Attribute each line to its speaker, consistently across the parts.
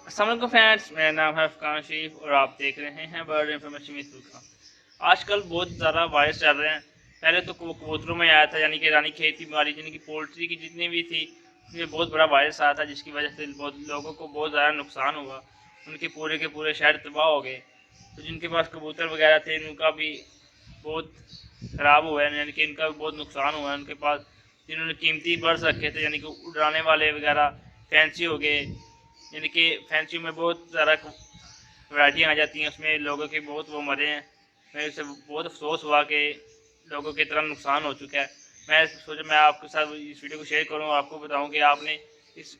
Speaker 1: अस्सलाम वालेकुम फ्रेंड्स, मेरा नाम है अफकान शरीफ और आप देख रहे हैं बर्ड इन्फॉर्मेशन विद फुरकान। आजकल बहुत ज़्यादा वायरस चल रहे हैं। पहले तो कबूतरों में आया था, यानी कि रानी खेत की बीमारी, यानी कि पोल्ट्री की जितनी भी थी उसमें बहुत बड़ा वायरस आया था, जिसकी वजह से बहुत लोगों को बहुत ज़्यादा नुकसान हुआ। उनके पूरे के पूरे शहर तबाह हो गए। तो जिनके पास कबूतर वगैरह थे उनका भी बहुत ख़राब हुआ है, यानी कि इनका भी बहुत नुकसान हुआ है। उनके पास जिन्होंने कीमती बर्ड्स रखे थे, यानी कि उड़ाने वाले वगैरह फैंसी हो गए, यानी कि फैंसी में बहुत ज़्यादा वैरायटियाँ आ जाती हैं, उसमें लोगों के बहुत वो मरे हैं। मेरे से बहुत अफसोस हुआ कि लोगों की तरह नुकसान हो चुका है। मैं सोचा मैं आपके साथ इस वीडियो को शेयर करूँ और आपको बताऊँ कि आपने इस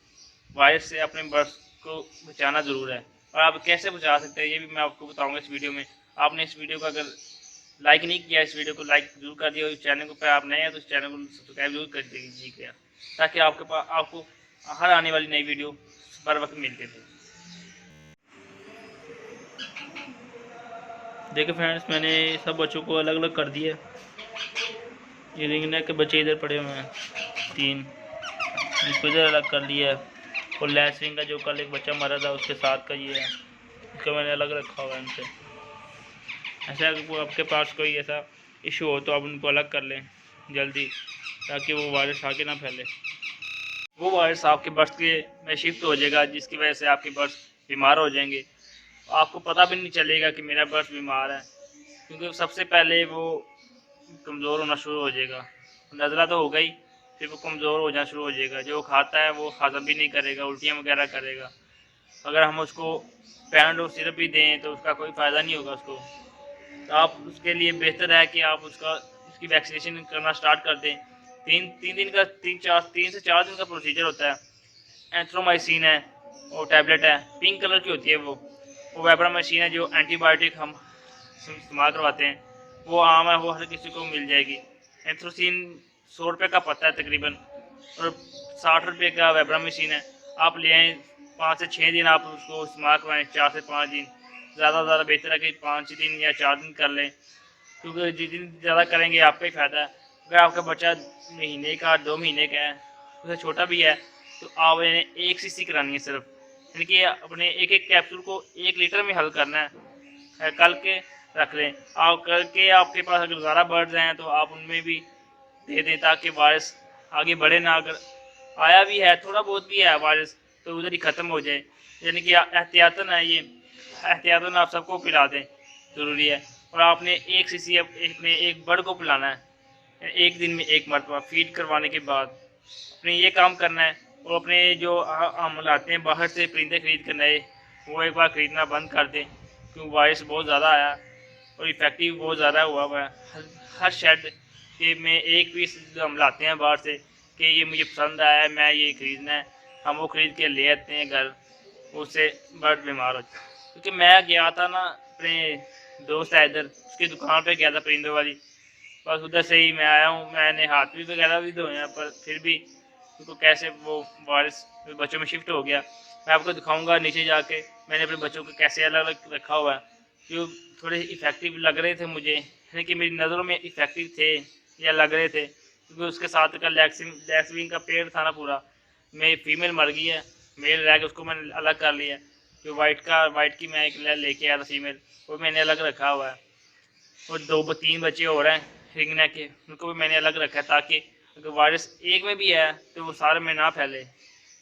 Speaker 1: वायरस से अपने बर्ड्स को बचाना ज़रूर है, और आप कैसे बचा सकते हैं ये भी मैं आपको बताऊँगा इस वीडियो में। आपने इस वीडियो को अगर लाइक नहीं किया, इस वीडियो को लाइक जरूर कर दिया, और इस चैनल को पर आप नए हैं तो इस चैनल को सब्सक्राइब जरूर कर दीजिएगा, ताकि आपके पास आपको हर आने वाली नई वीडियो बर वक्त मिलती रहे। देखिए फ्रेंड्स, मैंने सब बच्चों को अलग अलग कर दिया। ये रिंगनेक के बच्चे इधर पड़े हुए हैं, 3, इसको इधर अलग कर लिया है। और लैस रिंग का जो कल एक बच्चा मरा था उसके साथ का ये है, इसको मैंने अलग रखा हुआ है इनसे। ऐसा आपके पास कोई ऐसा इशू हो तो आप उनको अलग कर लें जल्दी, ताकि वो वायरस आगे ना फैले। वो वायरस आपके बर्ड्स के में शिफ्ट हो जाएगा, जिसकी वजह से आपके बर्ड्स बीमार हो जाएंगे। आपको पता भी नहीं चलेगा कि मेरा बर्ड्स बीमार है, क्योंकि सबसे पहले वो कमज़ोर होना शुरू हो जाएगा। नज़ला तो होगा ही, फिर वो कमज़ोर हो जाना शुरू हो जाएगा। जो खाता है वो हज़म भी नहीं करेगा, उल्टियाँ वगैरह करेगा। अगर हम उसको पैराडोल सिरप भी दें तो उसका कोई फ़ायदा नहीं होगा उसको। तो आप उसके लिए बेहतर है कि आप उसकी वैक्सीनेशन करना स्टार्ट कर दें। तीन तीन दिन का 3 से 4 दिन का प्रोसीजर होता है। एंथ्रोमाइसिन है, वो टैबलेट है, पिंक कलर की होती है वो वैब्रामाइसिन है जो एंटीबायोटिक हम इस्तेमाल करवाते हैं। वो आम है, वो हर किसी को मिल जाएगी। एंथ्रोसिन 100 रुपये का पता है तकरीबन, और 60 रुपये का वैब्रामाइसिन है। आप ले आएँ, 5 से 6 दिन आप उसको इस्तेमाल करवाएँ, 4 से 5 दिन। ज़्यादा से ज़्यादा बेहतर है कि 5 दिन या 4 दिन कर लें, क्योंकि जितनी ज़्यादा करेंगे आपका ही फ़ायदा है। अगर आपका बच्चा महीने का 2 महीने का है, उससे छोटा भी है, तो आप इन्हें 1 सीसी करानी है सिर्फ, यानी कि अपने एक एक कैप्सूल को 1 लीटर में हल करना है। कल के रख लें आप, कल के आपके पास अगर ज़्यादा बर्ड्स हैं तो आप उनमें भी दे दें, ताकि वायरस आगे बढ़े ना। अगर आया भी है, थोड़ा बहुत भी है वायरस, तो उधर ही ख़त्म हो जाए। यानी कि एहतियातन है ये, एहतियातन आप सबको पिला दें, ज़रूरी है। और आपने 1 सीसी अपने एक बर्ड को पिलाना है, एक दिन में एक मरतबा फीड करवाने के बाद अपने ये काम करना है। और अपने जो हम लाते हैं बाहर से परिंदे खरीद कर नए, वो एक बार ख़रीदना बंद कर दें, क्योंकि वायरस बहुत ज़्यादा आया और इफ़ेक्टिव बहुत ज़्यादा हुआ है। हर शेड के में एक पीस हम लाते हैं बाहर से कि ये मुझे पसंद आया है, मैं ये ख़रीदना है, हम वो ख़रीद के ले आते हैं घर, उससे बर्ड बीमार हो जाए। क्योंकि मैं गया था ना, अपने दोस्त है इधर, उसकी दुकान पे गया था परिंदों वाली, बस उधर से ही मैं आया हूँ। मैंने हाथ भी वगैरह भी धोए हैं, पर फिर भी उनको कैसे वो वायरस बच्चों में शिफ्ट हो गया। मैं आपको दिखाऊंगा नीचे जाके मैंने अपने बच्चों को कैसे अलग अलग रखा हुआ है, जो थोड़े इफ़ेक्टिव लग रहे थे मुझे, यानी कि मेरी नज़रों में इफ़ेक्टिव थे या लग रहे थे, क्योंकि उसके साथ का लैक्सविंग का पेड़ था ना पूरा, मेरी फीमेल मर गई है, मेल रह गया, उसको मैंने अलग कर लिया। जो वाइट की मैं एक लेके आया था फीमेल, वो मैंने अलग रखा हुआ है। और 2-3 बच्चे और हैं रिंगना के, उनको भी मैंने अलग रखा है, ताकि अगर वायरस एक में भी है तो वो सारे में ना फैले।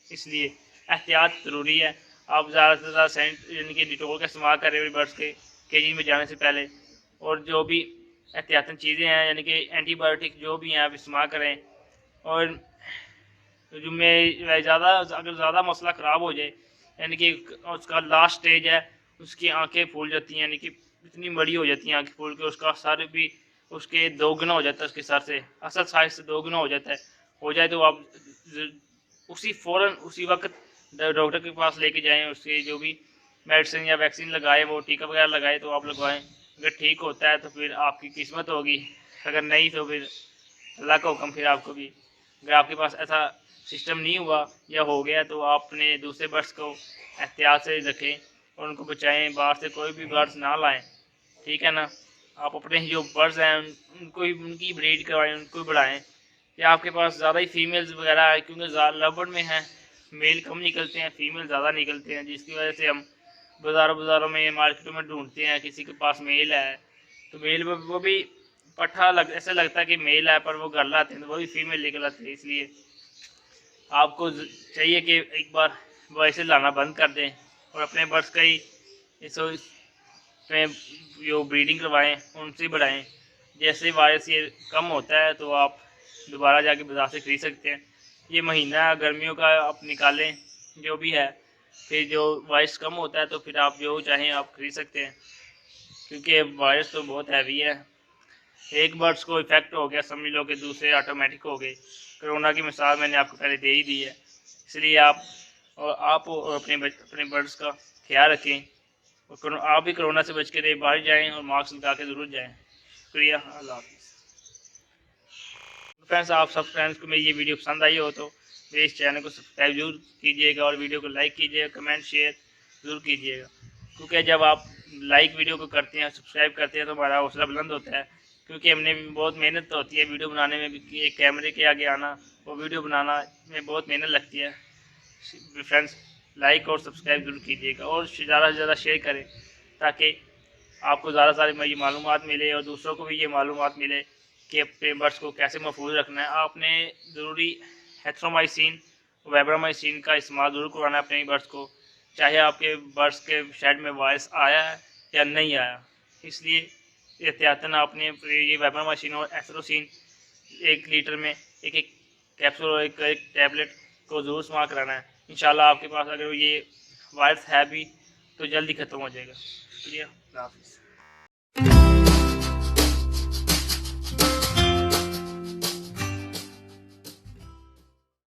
Speaker 1: इसलिए एहतियात ज़रूरी है। आप ज़्यादा से ज़्यादा यानी कि डिटोल का इस्तेमाल करें बर्ड्स के केजी में जाने से पहले। और जो भी एहतियातन चीज़ें हैं, यानी कि एंटीबायोटिक जो भी हैं आप इस्तेमाल करें। और जो में ज़्यादा अगर ज़्यादा मसला ख़राब हो जाए, यानी कि उसका लास्ट स्टेज है, उसकी आंखें फूल जाती हैं, यानी कि इतनी बड़ी हो जाती हैं आंखें फूल के, उसका सर भी उसके 2 गुना हो जाता है, उसके सर से असल साइज से 2 गुना हो जाता है। हो जाए तो आप उसी फ़ौरन उसी वक्त डॉक्टर के पास लेके जाएं, उसके जो भी मेडिसिन या वैक्सीन लगाए, वो टीका वगैरह लगाए तो आप लगवाएं। अगर ठीक होता है तो फिर आपकी किस्मत होगी, अगर नहीं तो फिर अल्लाह का हुक्म फिर आपको भी। अगर आपके पास ऐसा सिस्टम नहीं हुआ या हो गया तो आप अपने दूसरे बर्ड्स को एहतियात से रखें और उनको बचाएं, बाहर से कोई भी बर्ड्स ना लाएं, ठीक है ना। आप अपने जो बर्ड्स हैं उनको ही उनकी ब्रीड करवाएं, उनको ही बढ़ाएं। या आपके पास ज़्यादा ही फीमेल्स वगैरह है, क्योंकि लवबर्ड में हैं मेल कम निकलते हैं, फीमेल ज़्यादा निकलते हैं, जिसकी वजह से हम बाज़ारों में मार्केटों में ढूंढते हैं किसी के पास मेल है तो मेल में वो भी पट्ठा ऐसा लगता है कि मेल है, पर वो घर लाते हैं तो वो भी फीमेल निकल आते हैं। इसलिए आपको चाहिए कि एक बार वॉइसेस लाना बंद कर दें और अपने बर्ड्स का ही इसमें जो ब्रीडिंग करवाएं उनसे बढ़ाएं। जैसे वायरस ये कम होता है तो आप दोबारा जाके बाजार से खरीद सकते हैं। ये महीना गर्मियों का आप निकालें जो भी है, फिर जो वायरस कम होता है तो फिर आप जो चाहें आप खरीद सकते हैं, क्योंकि वायरस तो बहुत हैवी है। एक बर्ड्स को इफेक्ट हो गया समझ लो कि दूसरे ऑटोमेटिक हो गए। कोरोना की मिसाल मैंने आपको पहले दे ही दी है। इसलिए आप और अपने बर्ड्स का ख्याल रखें और आप भी कोरोना से बच के रहे, बाहर जाएँ और मास्क लगा के ज़रूर जाएँ। शुक्रिया, अल्लाह हाफिज़। फ्रेंड्स, आप सब फ्रेंड्स को मेरी ये वीडियो पसंद आई हो तो मेरे इस चैनल को सब्सक्राइब जरूर कीजिएगा और वीडियो को लाइक कीजिएगा, कमेंट शेयर ज़रूर कीजिएगा, क्योंकि जब आप लाइक वीडियो को करते हैं, सब्सक्राइब करते हैं तो हमारा हौसला बुलंद होता है। क्योंकि हमने भी बहुत मेहनत होती है वीडियो बनाने में भी, एक कैमरे के आगे आना और वीडियो बनाना में बहुत मेहनत लगती है। फ्रेंड्स, लाइक और सब्सक्राइब जरूर कीजिएगा और ज़्यादा से ज़्यादा शेयर करें ताकि आपको ज़्यादा सारी ये मालूमात मिले और दूसरों को भी ये मालूमात मिले कि अपने बर्ड्स को कैसे महफूज रखना है। आपने ज़रूरी एथ्रोमाइसिन वेब्रामाइसिन का इस्तेमाल ज़रूर करवाना है अपने बर्ड्स को, चाहे आपके बर्ड्स के शेड में वायरस आया है या नहीं आया। इसलिए एहतियातन आपने ये वेब्रामाइसिन और एथ्रोसिन 1 लीटर में एक कैप्सूल और एक टैबलेट को ज़रूर इस्तेमाल कराना है। इंशाल्लाह आपके पास अगर ये वायरस है भी तो जल्दी ख़त्म हो जाएगा। शुक्रिया, अल्लाह हाफिज़।